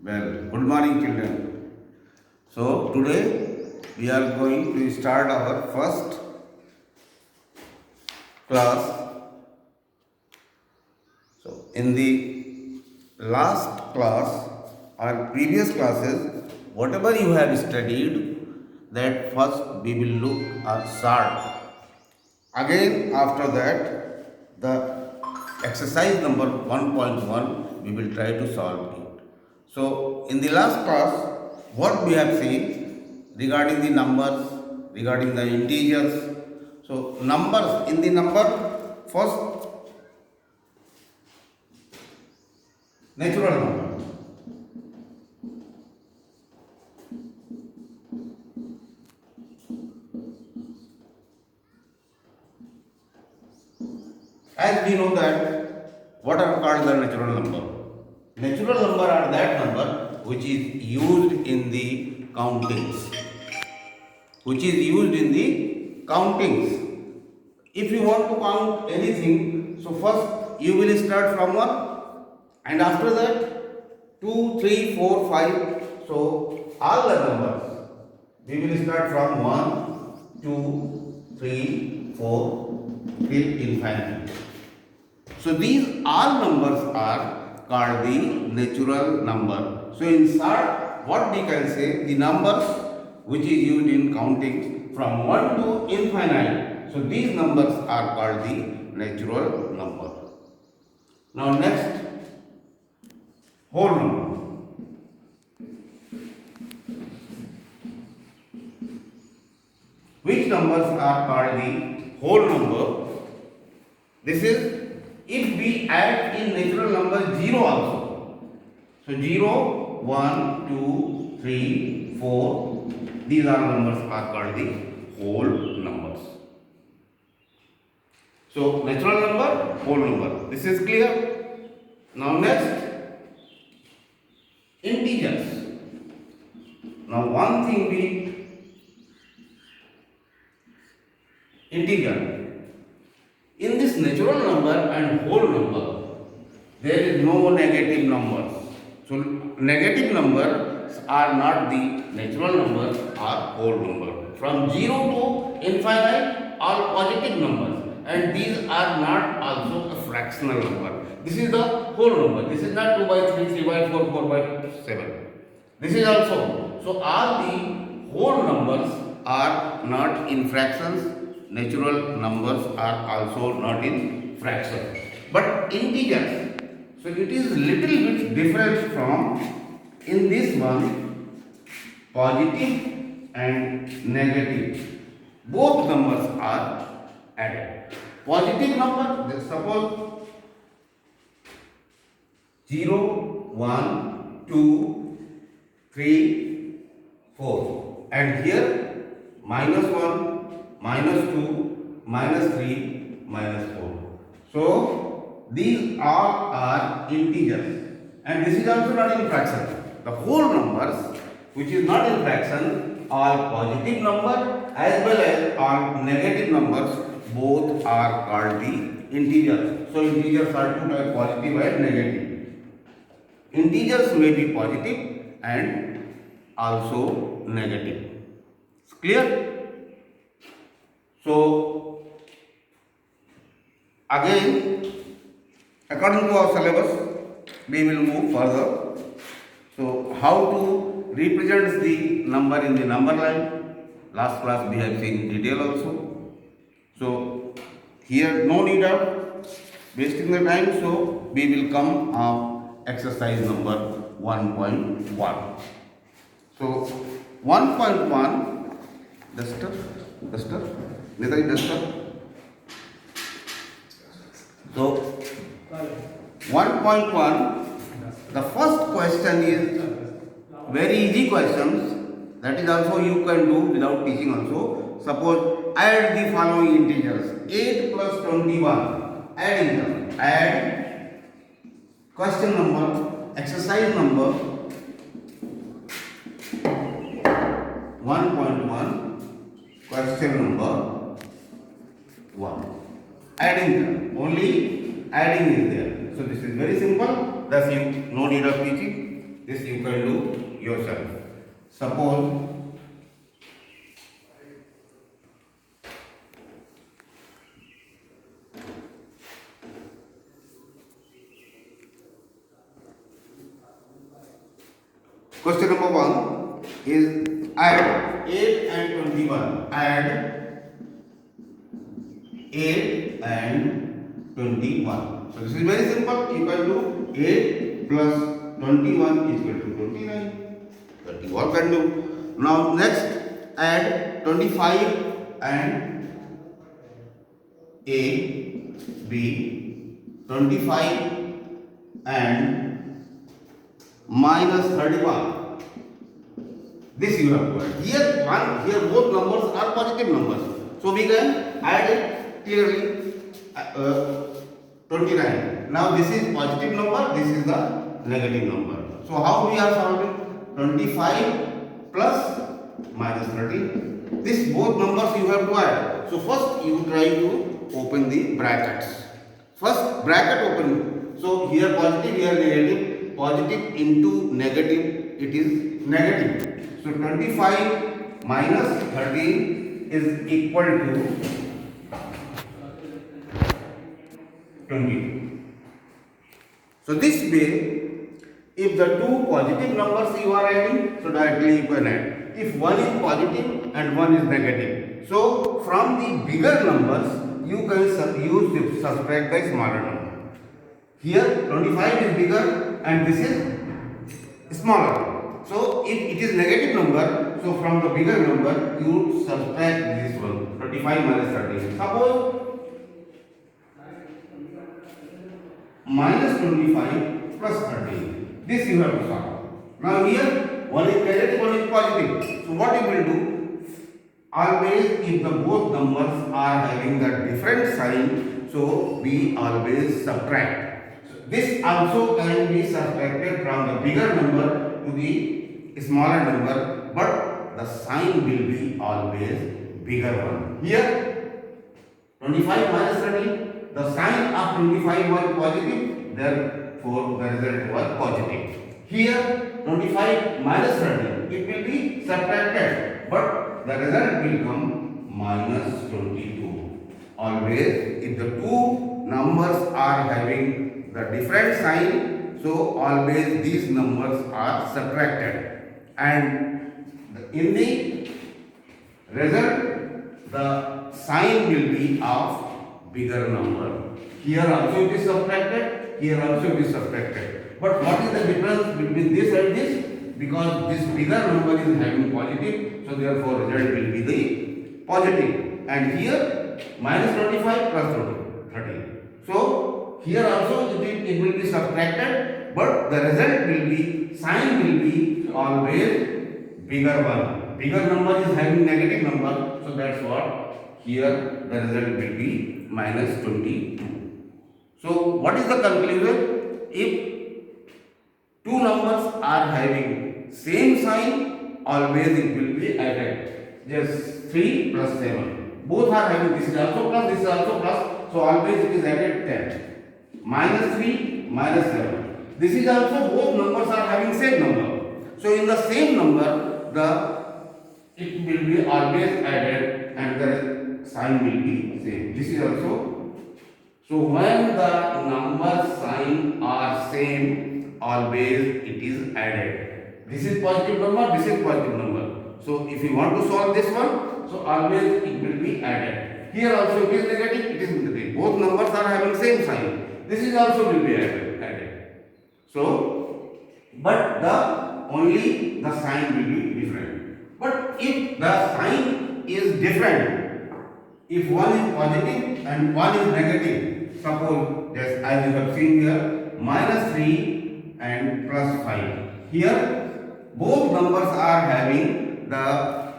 Well, good morning, children. So, today we are going to start our first class. So, in the last class or previous classes, whatever you have studied, that first we will look at start. Again, after that, the exercise number 1.1 we will try to solve it. So, in the last class, what we have seen regarding the numbers, regarding the integers. So, numbers in the number, first natural number. As we know that, what are called the natural number? Natural number are that number which is used in the countings. Which is used in the countings. If you want to count anything, so first you will start from 1 and after that 2, 3, 4, 5. So all the numbers we will start from 1, 2, 3, 4 till infinity. So these all numbers are called the natural number. So in short, what we can say, the numbers which is used in counting from 1 to infinite. So these numbers are called the natural number. Now next, whole number. Which numbers are called the whole number? This is if we add in natural number 0 also. So 0, 1, 2, 3, 4. These are numbers are called the whole numbers. So natural number, whole number. This is clear. Now next, integers. Now one thing we integer. In this natural number and whole number, there is no negative numbers. So negative numbers are not the natural numbers or whole number. From 0 to infinite, all positive numbers, and these are not also a fractional number. This is the whole number. This is not 2 by 3, 3 by 4, 4 by 7. This is also. So all the whole numbers are not in fractions. Natural numbers are also not in fraction. But integers, so it is little bit different from in this one, positive and negative. Both numbers are added. Positive number, suppose 0, 1, 2, 3, 4. And here -1, -2, -3, -4. So these all are integers, and this is also not in fraction. The whole numbers which is not in fraction are positive number as well as are negative numbers, both are called the integers. So integers are two types, positive and negative. Integers may be positive and also negative. It's clear? So again, according to our syllabus, we will move further. So how to represent the number in the number line? Last class we have seen in detail also. So here no need of wasting the time. So we will come on exercise number 1.1. So 1.1, duster. Netai duster. So 1.1, the first question is very easy questions. That is also you can do without teaching also. Suppose add the following integers. 8 plus 21. Adding them. Add question number, exercise number 1.1, question number 1. Adding them. Only adding is there. So this is very simple. Thus you no need of teaching. This you can do yourself. Suppose question number 1 is add 8 and 21. Add 8 and 21. So this is very simple. You can do 8 plus 21 is equal to 29. That you all can do. Now next add 25 and A, B, 25 and minus 31. This you have to add. Here both numbers are positive numbers. So we can add it clearly. 29. Now this is positive number, this is the negative number. So how we are solving? 25 plus minus 30. This both numbers you have to add. So first you try to open the brackets. First bracket open. So here positive, here negative. Positive into negative, it is negative. So 25 minus 13 is equal to 22. So this way, if the two positive numbers you are adding, so directly you can add. If one is positive and one is negative, so from the bigger numbers you can use to subtract the smaller number. Here 25 is bigger and this is smaller. So if it is negative number, so from the bigger number you subtract this one, 25 minus 13. Suppose minus 25 plus 13. This you have to solve. Now here one is negative, one is positive. So what you will do? Always if the both numbers are having the different sign, so we always subtract. So this also can be subtracted from the bigger number to the smaller number, but the sign will be always bigger one. Here 25 minus 13. The sign of 25 was positive, therefore the result was positive. Here 25 minus 13, it will be subtracted, but the result will come minus 22. Always if the two numbers are having the different sign, so always these numbers are subtracted. And in the result, the sign will be of bigger number. Here also it is subtracted, here also it is subtracted. But what is the difference between this and this? Because this bigger number is having positive, so therefore result will be the positive. And here minus 25 plus 30. So here also it will be subtracted, but the result will be, sign will be always bigger one. Bigger number is having negative number, so that's what here the result will be minus 22. So what is the conclusion? If two numbers are having same sign, always it will be added. Just 3 plus 7. Both are having, this is also plus, this is also plus, so always it is added 10. Minus 3, minus 7. This is also, both numbers are having same number. So in the same number, it will be always added and the sign will be same. This is also, so when the number sign are same, always it is added. This is positive number, this is positive number. So if you want to solve this one, so always it will be added. Here also it is negative, it is negative. Both numbers are having same sign. This is also will be added. So, but only the sign will be different. But if the sign is different, if one is positive and one is negative, suppose just as you have seen here, minus 3 and plus 5. Here both numbers are having the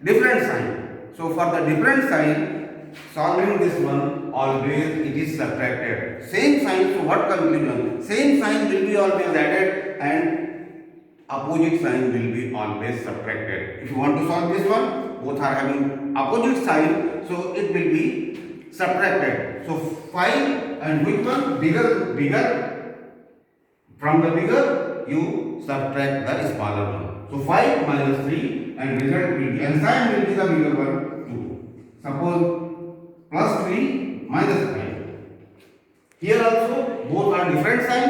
different sign. So for the different sign, solving this one, always it is subtracted. Same sign, so what conclusion? Same sign will be always added and opposite sign will be always subtracted. If you want to solve this one, both are having opposite sign, so it will be subtracted. So 5 and which one? Bigger. From the bigger you subtract the smaller one. So 5 minus 3 and result will be, and sign will be the bigger one 2. Suppose plus 3 minus 5. Here also both are different sign,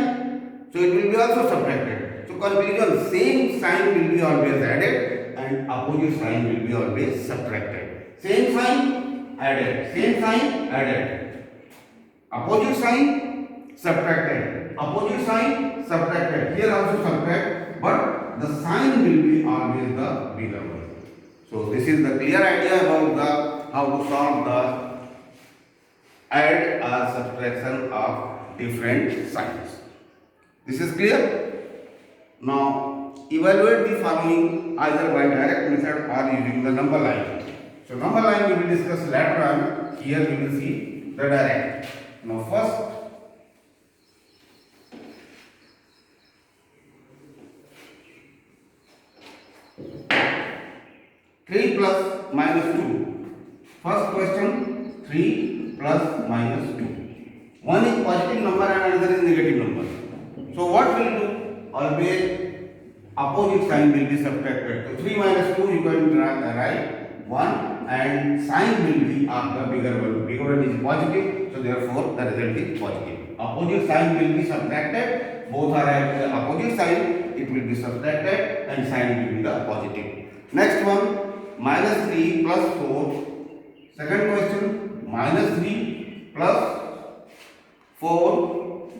so it will be also subtracted. So conclusion, same sign will be always added and opposite sign will be always subtracted. Same sign added, same sign added, opposite sign subtracted, opposite sign subtracted. Here also subtract, but the sign will be always the bigger one. So this is the clear idea about the how to solve the add or subtraction of different signs. This is clear? Now evaluate the following either by direct method or using the number line. So number line we will discuss later on. Here we will see the direct. Now first, three plus minus two. First question, 3 plus minus 2. One is positive number and another is negative number. So what will do? Always opposite sign will be subtracted. So 3 minus 2 you can write 1 and sign will be of the bigger one. Bigger one is positive, so therefore the result is positive. Opposite sign will be subtracted. Both are at the opposite sign. It will be subtracted and sign will be the positive. Next one, minus 3 plus 4. Second question, minus 3 plus 4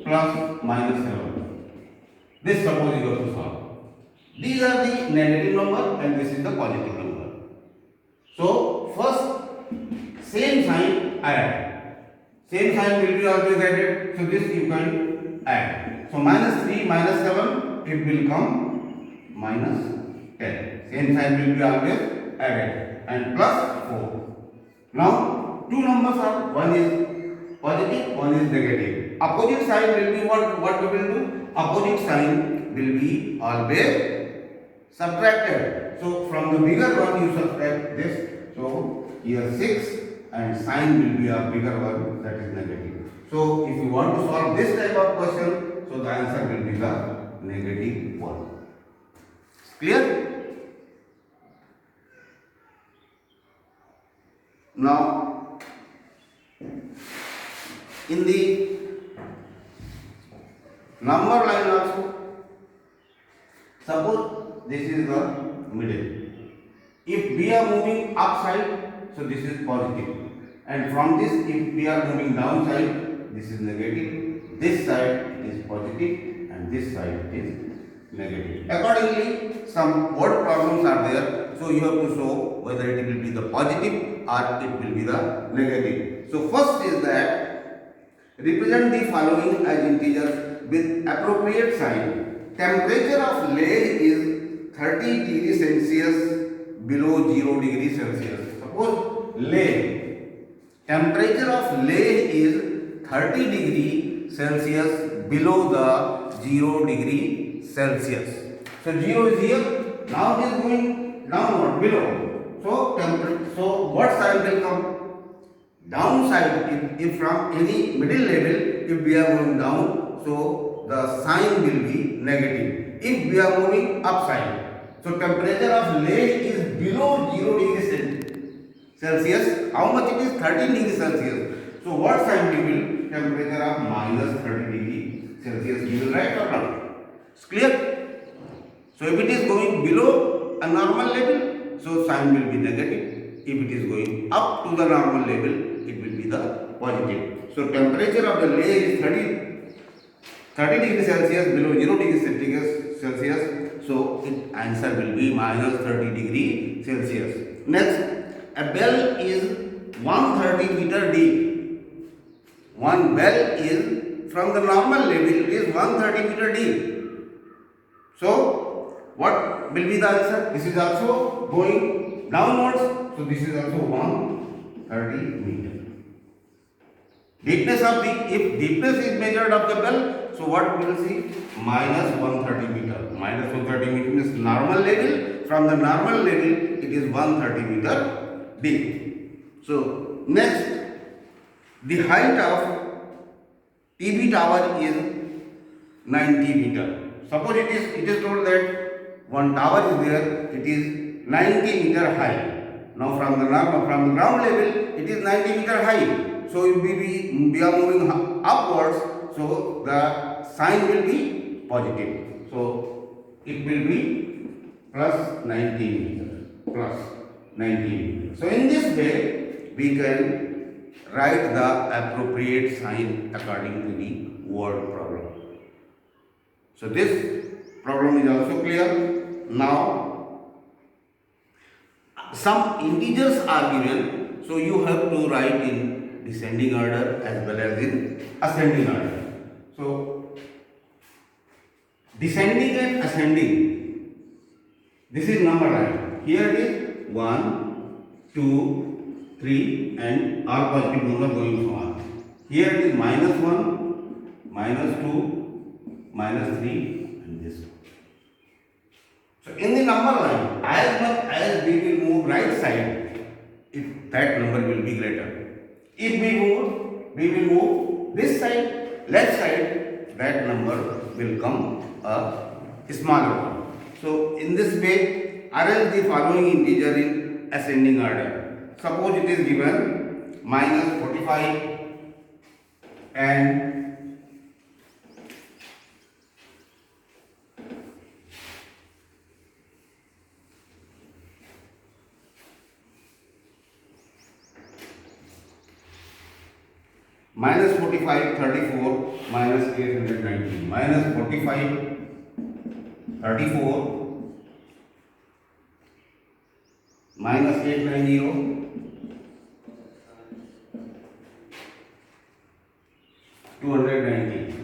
plus minus 7. This suppose you have to solve. These are the negative number and this is the positive number. So first, same sign add. Same sign will be always added. So this you can add. So minus 3 minus 7, it will come minus 10. Same sign will be always added and plus 4. Now two numbers are, one is positive, one is negative. Opposite sign will be what we will do? Opposite sign will be always subtracted. So from the bigger one you subtract this. So here 6 and sign will be a bigger one, that is negative. So if you want to solve this type of question, so the answer will be the negative 1. Clear? Now, in the number line also, suppose this is the middle. If we are moving upside, so this is positive. And from this, if we are moving downside, this is negative. This side is positive and this side is negative. Accordingly, some odd problems are there. So you have to show whether it will be the positive or it will be the negative. So first is that represent the following as integers with appropriate sign. Temperature of lead is 30 degrees Celsius below 0 degrees Celsius. Suppose lead, temperature of lead is 30 degrees Celsius below the 0 degree Celsius. So 0 is here. Now it is going downward below. So what sign will come? Downside. If from any middle level, if we are going down, so the sign will be negative. If we are moving upside, so temperature of lead is below 0 degrees Celsius. How much it is? 13 degrees Celsius. So what sign we will? Temperature of minus 30 degrees Celsius. You will write or not? It's clear? So if it is going below a normal level, so sign will be negative. If it is going up to the normal level, it will be the positive. So temperature of the lead is 30 degrees Celsius below 0 degrees Celsius. So its answer will be minus 30 degrees Celsius. Next, a well is 130 meter deep. One well is from the normal level, it is 130 meter deep. So what will be the answer? This is also going downwards. So this is also 130 meter. Deepness of if deepness is measured of the well, so what we will see? Minus 130 meter. Minus 130 meter means normal level. From the normal level, it is 130 meter deep. So next, the height of TV tower is 90 meter. Suppose it is told that one tower is there, it is 90-meter high. Now from the ground level, it is 90-meter high. So if we are moving upwards, so the sign will be positive. So it will be plus 19 meters. Plus 19 meters. So in this way, we can write the appropriate sign according to the word problem. So this problem is also clear. Now, some integers are given, so you have to write in descending order as well as in ascending order. So, descending and ascending, this is number line. Here it is 1, 2, 3 and all positive number going to 1. Here it is -1, -2, -3 and this one. So in the number line, as much as we will move right side, if that number will be greater. If we will move this side, left side, that number will come a smaller one. So in this way, arrange the following integer in ascending order. Suppose it is given -45 and -45, 34, -819. -45, 34, -890, 290.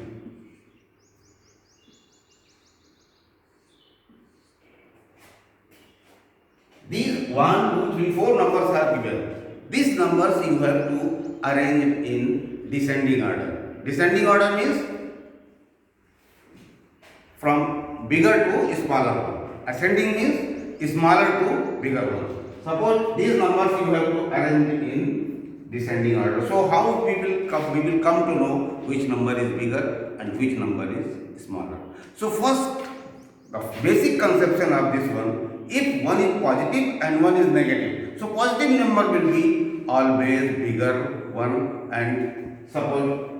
These 1, 2, 3, 4 numbers are given. These numbers you have to arrange in descending order. Descending order means from bigger to smaller one. Ascending means smaller to bigger one. Suppose these numbers you have to arrange in descending order. So how we will come to know which number is bigger and which number is smaller. So first, the basic conception of this one, if one is positive and one is negative. So positive number will be always bigger one, and suppose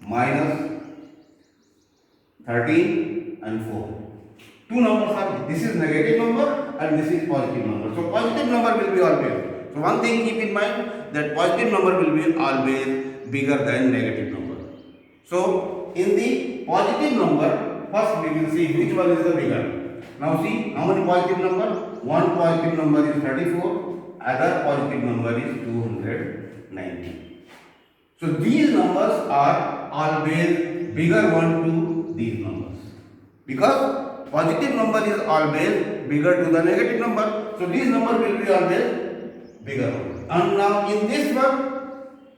-13 and 4. Two numbers are, this is negative number and this is positive number. So positive number will be always. So one thing keep in mind that positive number will be always bigger than negative number. So in the positive number, first we will see which one is the bigger. Now see how many positive number? One positive number is 34, other positive number is 290. So these numbers are always bigger one to these numbers, because positive number is always bigger to the negative number. So these number will be always bigger one. And now in this one,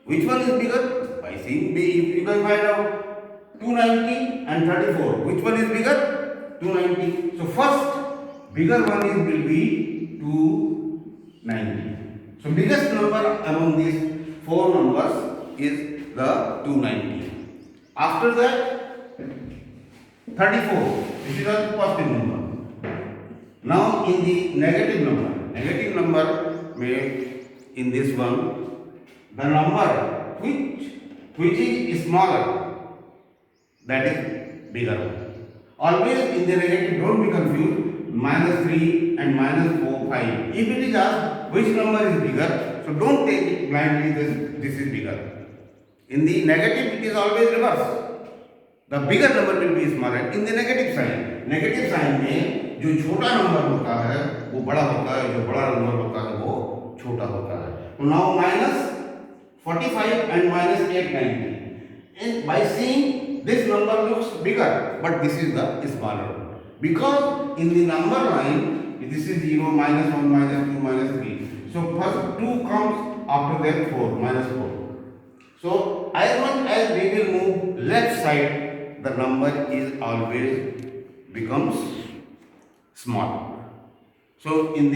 which one is bigger? By seeing, if you can find out 290 and 34, which one is bigger? 290. So first bigger one is will be 290. So biggest number among these four numbers is the 290. After that 34. This is a positive number. Now in the negative number may in this one, the number which is smaller, that is bigger one. Always in the negative, don't be confused. -3 and -4, 5. If it is asked which number is bigger, so don't take it blindly that this is bigger. In the negative, it is always reverse. The bigger number will be smaller. In the negative sign में जो छोटा number होता है वो बड़ा होता है, जो बड़ा नंबर होता है वो छोटा होता है. Now -45 and -890. And by seeing this number looks bigger, but this is the smaller one. Because in the number line, this is 0, -1, -2, -3. So first 2 comes, after that 4, -4. So as much as we will move left side, the number is always becomes small. So in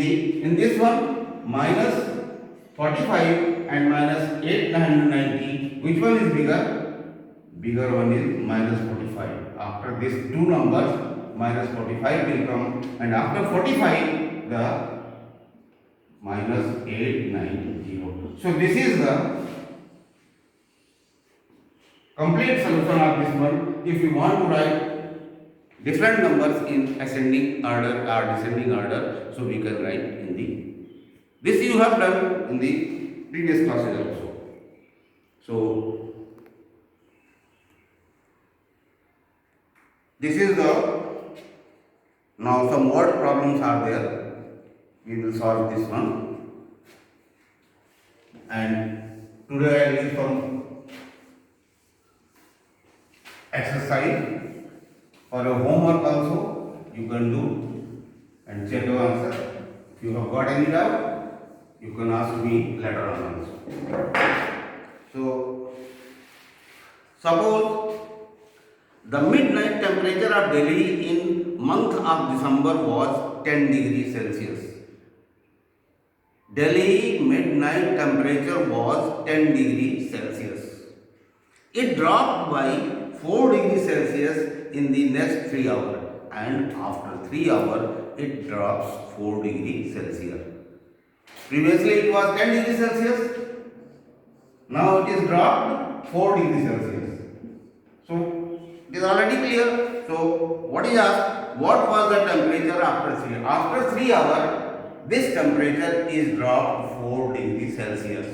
this one, -45 and -890, which one is bigger? Bigger one is -45. After these two numbers, minus 45 will come, and after 45 the minus 890. So this is the complete solution of this one. If you want to write different numbers in ascending order or descending order, so we can write in the, this you have done in the previous classes also. So this is the, now some word problems are there. We will solve this one. And today I will give some exercise for your homework also. You can do and check your answer. If you have got any doubt, you can ask me later on also. So suppose the midnight temperature of Delhi in month of December was 10 degrees Celsius. Delhi midnight temperature was 10 degrees Celsius. It dropped by 4 degrees Celsius in the next 3 hours, and after 3 hours it drops 4 degrees Celsius. Previously it was 10 degrees Celsius. Now it is dropped 4 degrees Celsius. So it is already clear. So what is asked? What was the temperature after 3 hours? After 3 hours, this temperature is dropped 4 degrees Celsius.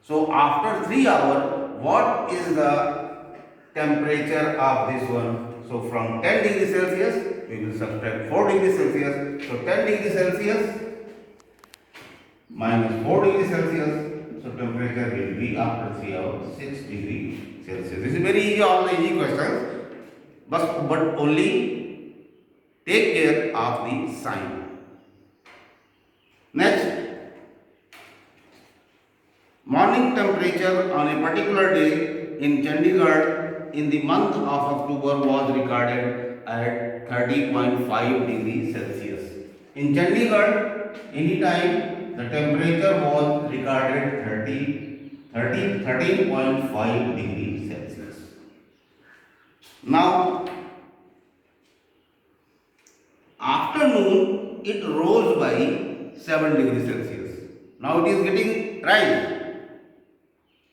So after 3 hours, what is the temperature of this one? So from 10 degrees Celsius, we will subtract 4 degrees Celsius. So 10 degrees Celsius minus 4 degrees Celsius. So temperature will be after 3 hours 6 degrees Celsius. This is very easy, all the easy questions. But only take care of the sign. Next, morning temperature on a particular day in Chandigarh in the month of October was recorded at 30.5 degrees Celsius. In Chandigarh, anytime the temperature was recorded 13.5 degrees Celsius. Now, afternoon it rose by 7 degrees Celsius. Now it is getting rise.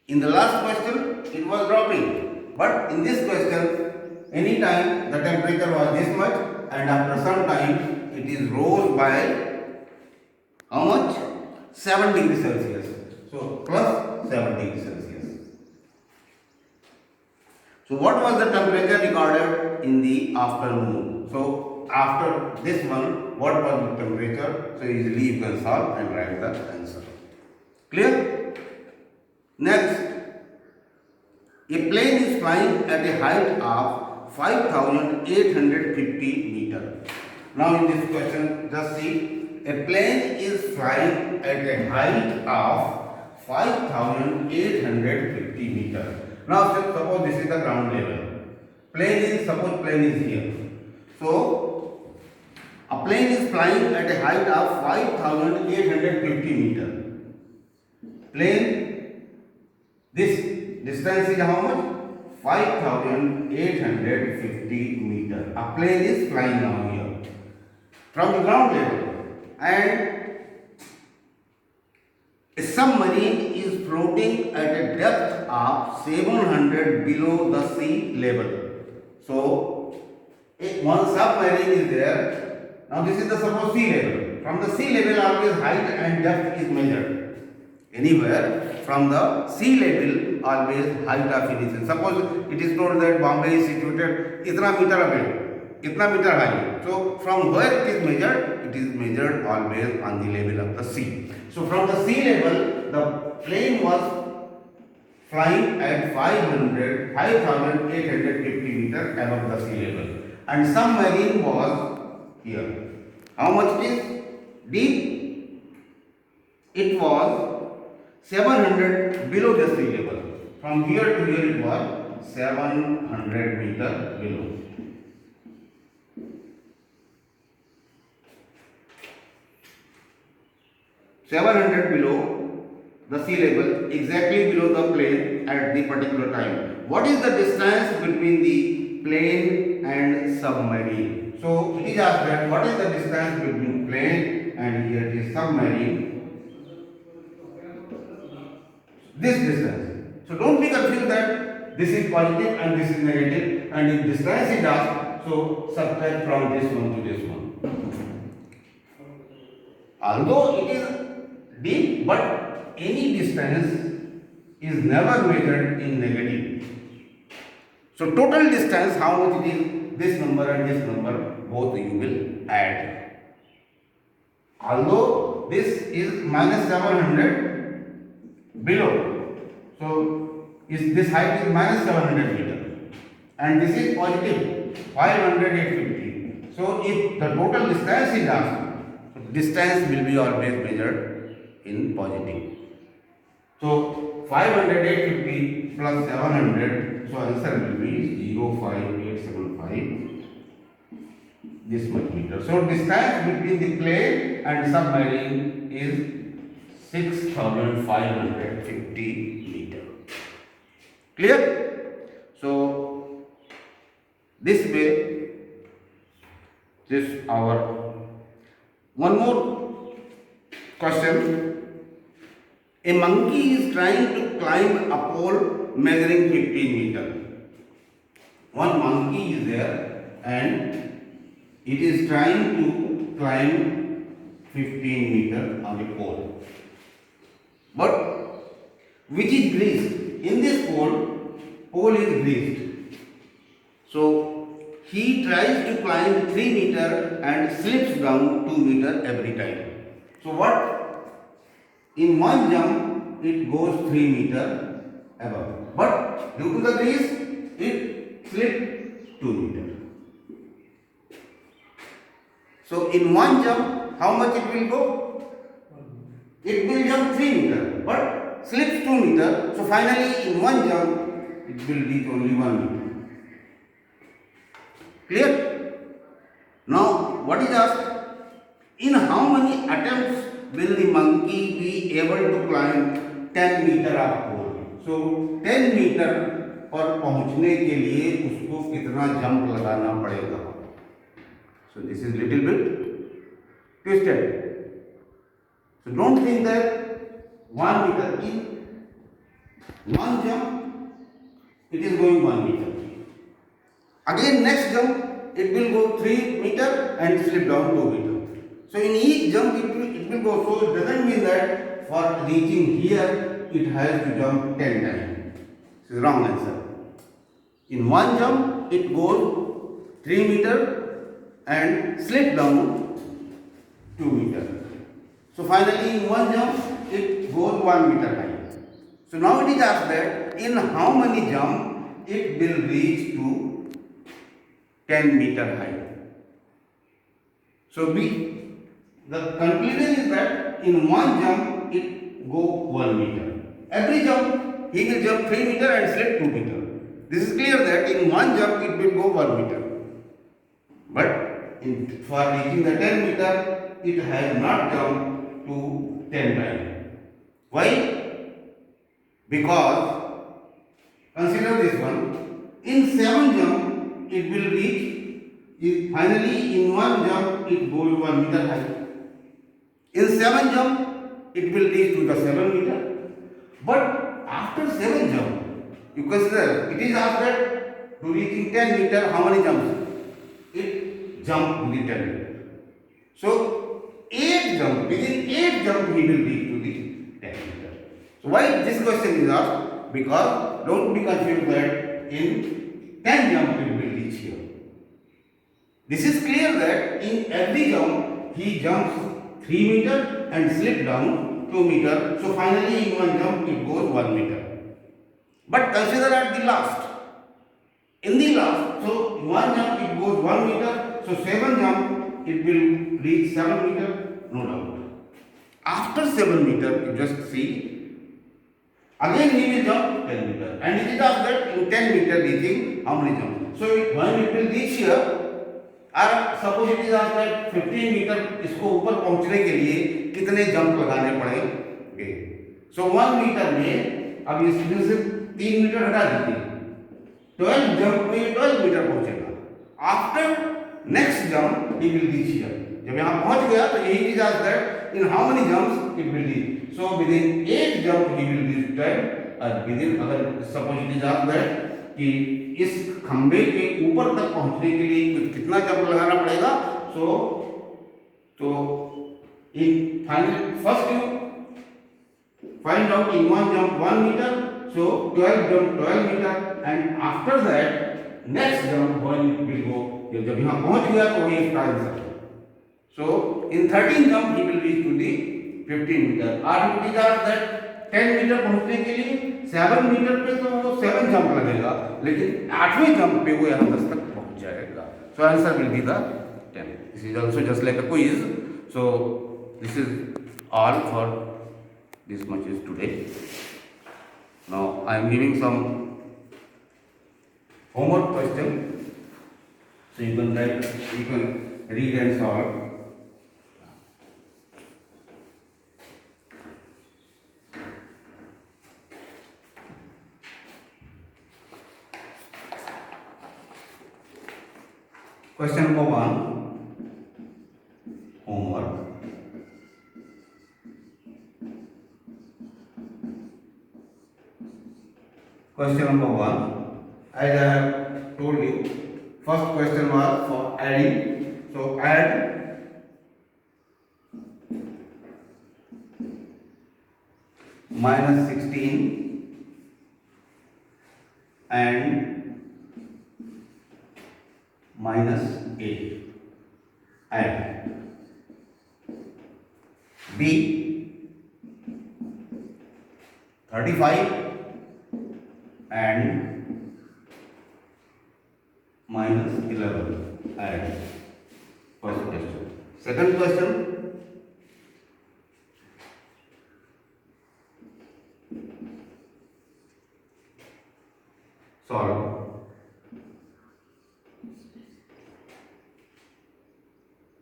In the last question, it was dropping. But in this question, anytime the temperature was this much, and after some time, it is rose by how much? 7 degrees Celsius. So plus 7 degrees Celsius. So what was the temperature recorded in the afternoon? So after this one, what was the temperature? So easily you can solve and write the answer. Clear? Next, a plane is flying at a height of 5,850 meters. Now in this question, just see, a plane is flying at a height of 5,850 meters. Now suppose this is the ground level. Suppose plane is here. So a plane is flying at a height of 5,850 meters. Plane, this distance is how much? 5,850 meters. A plane is flying now here from the ground level, and a submarine is floating at a depth of 700 below the sea level. So one submarine is there. Now this is the suppose sea level. From the sea level always height and depth is measured. Anywhere from the sea level always height of initial. Suppose it is told that Bombay is situated itna meter above, itna meter high. So from where it is measured always on the level of the sea. So from the sea level, the plane was flying at 5,850 meters above the sea level, and submarine was here. How much it is? Deep? It was 700 below the sea level. From here to here it was 700 meters below. Below the sea level, exactly below the plane at the particular time. What is the distance between the plane and submarine? So it is asked that what is the distance between plane and here it is submarine. This distance. So don't be confused that this is positive and this is negative, and if distance is asked, so subtract from this one to this one. Although it is deep, but any distance is never measured in negative. So total distance, how much it is, this number and this number, both you will add. Although this is minus 700 below, so this height is minus 700 meter, and this is positive 500 850. So if the total distance is asked, distance will be always measured in positive. So 500 850 plus 700, so answer will be 05875 this much meter. So distance between the plane and submarine is 6550 meter. Clear? So this way, this our one more question. A monkey is trying to climb a pole measuring 15 meter. One monkey is there and it is trying to climb 15 meter on a pole. But which is greased? In this pole is greased. So he tries to climb 3 meter and slips down 2 meter every time. So what? In one jump it goes 3 meter above. But due to the grease it slipped 2 meter. So in one jump, how much it will go? It will jump 3 meter, but slips 2 meter. So finally in one jump, it will reach only 1 meter. Clear? Now what is asked? In how many attempts will the monkey be able to climb 10 meter of pole? So 10 meter पर पहुंचने के लिए उसको कितना jump लगाना पड़ेगा? So this is little bit twisted. So don't think that 1 meter in one jump it is going 1 meter. Again next jump it will go 3 meter and slip down 2 meter. So in each jump it will go. So it doesn't mean that for reaching here it has to jump 10 times. This is wrong answer. In one jump it goes 3 meter and slip down 2 meter. So finally in one jump it goes 1 meter high. So now it is asked that in how many jump it will reach to 10 meter high. So the conclusion is that in one jump it go 1 meter. Every jump he will jump 3 meter and slip 2 meter. This is clear that in one jump it will go 1 meter. But for reaching the 10 meter, it has not jumped to 10 times. Why? Because, consider this one, in 7 jump, it will reach, finally in one jump, it goes 1 meter high. In 7 jump, it will reach to the 7 meter. But after 7 jump, you consider, it is asked that to reaching 10 meter, how many jumps? It jump within 10 meter. So 8 jump, within 8 jump he will reach to the 10 meter. So why this question is asked? Because don't be confused that in 10 jump he will reach here. This is clear that in every jump he jumps 3 meter and slip down 2 meter. So finally in one jump it goes 1 meter. But consider at the last. In the last, so one jump it goes 1 meter. So 7 jump it will reach 7 meter, no doubt. After 7 meter, you just see, again he will jump 10 meter. And it is asked that in 10 meter reaching how many jumps. So when it will reach here, और suppose it is asked that 15 metre इसको ऊपर पहुंचने के लिए कितने jump लगाने पड़ेंगे. सो 1 metre में अब इसमें से 3 मीटर हटा दीजिए, 12 जंप में 12 मीटर पहुंचेगा. After next jump he will reach here. जब यहाँ पहुँच गया तो यही चीज आता है in how many jumps it will reach. So within 8 jump he will reach 10 और within अगर suppose it is asked that कि इस खंबे के ऊपर तक पहुंचने के लिए कितना जंप लगाना पड़ेगा. So in final first you find out in one jump 1 meter, so 12 jump 12 meter, and after that next jump when it will go, जब यहाँ पहुंच गया तो वही इसका आंसर है. So in 13 jump he will reach to the 15 meter. और it is asked that 10 metre पहुंचने के लिए 7 मीटर पे तो वो 7 जंप लगेगा, लेकिन 8वें जंप पे वो यहाँ 10 तक पहुंच जाएगा. So answer will be the 10. This is also just like a quiz. So this is all for this much is today. Now I am giving some homework question, so you can write, you can read and solve. Question number 1, homework. Question number 1, as I have told you, first question was for adding. So add minus 16 and minus 8. Add. B 35 and minus 11. Add. First question. Second question. Solve.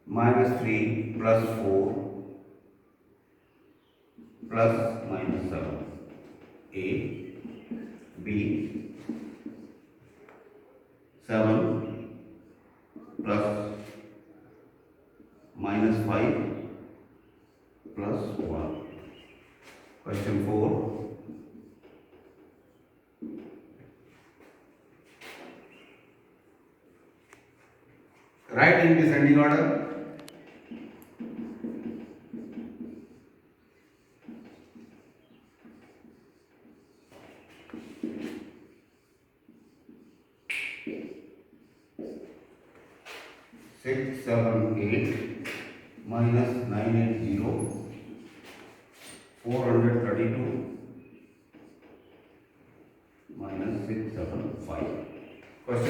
Minus 3 plus 4 plus minus 7. A, B, 7 plus minus 5 plus 1. Question 4. Write in descending order. Six, seven, eight, minus 980, 432, minus 675. Question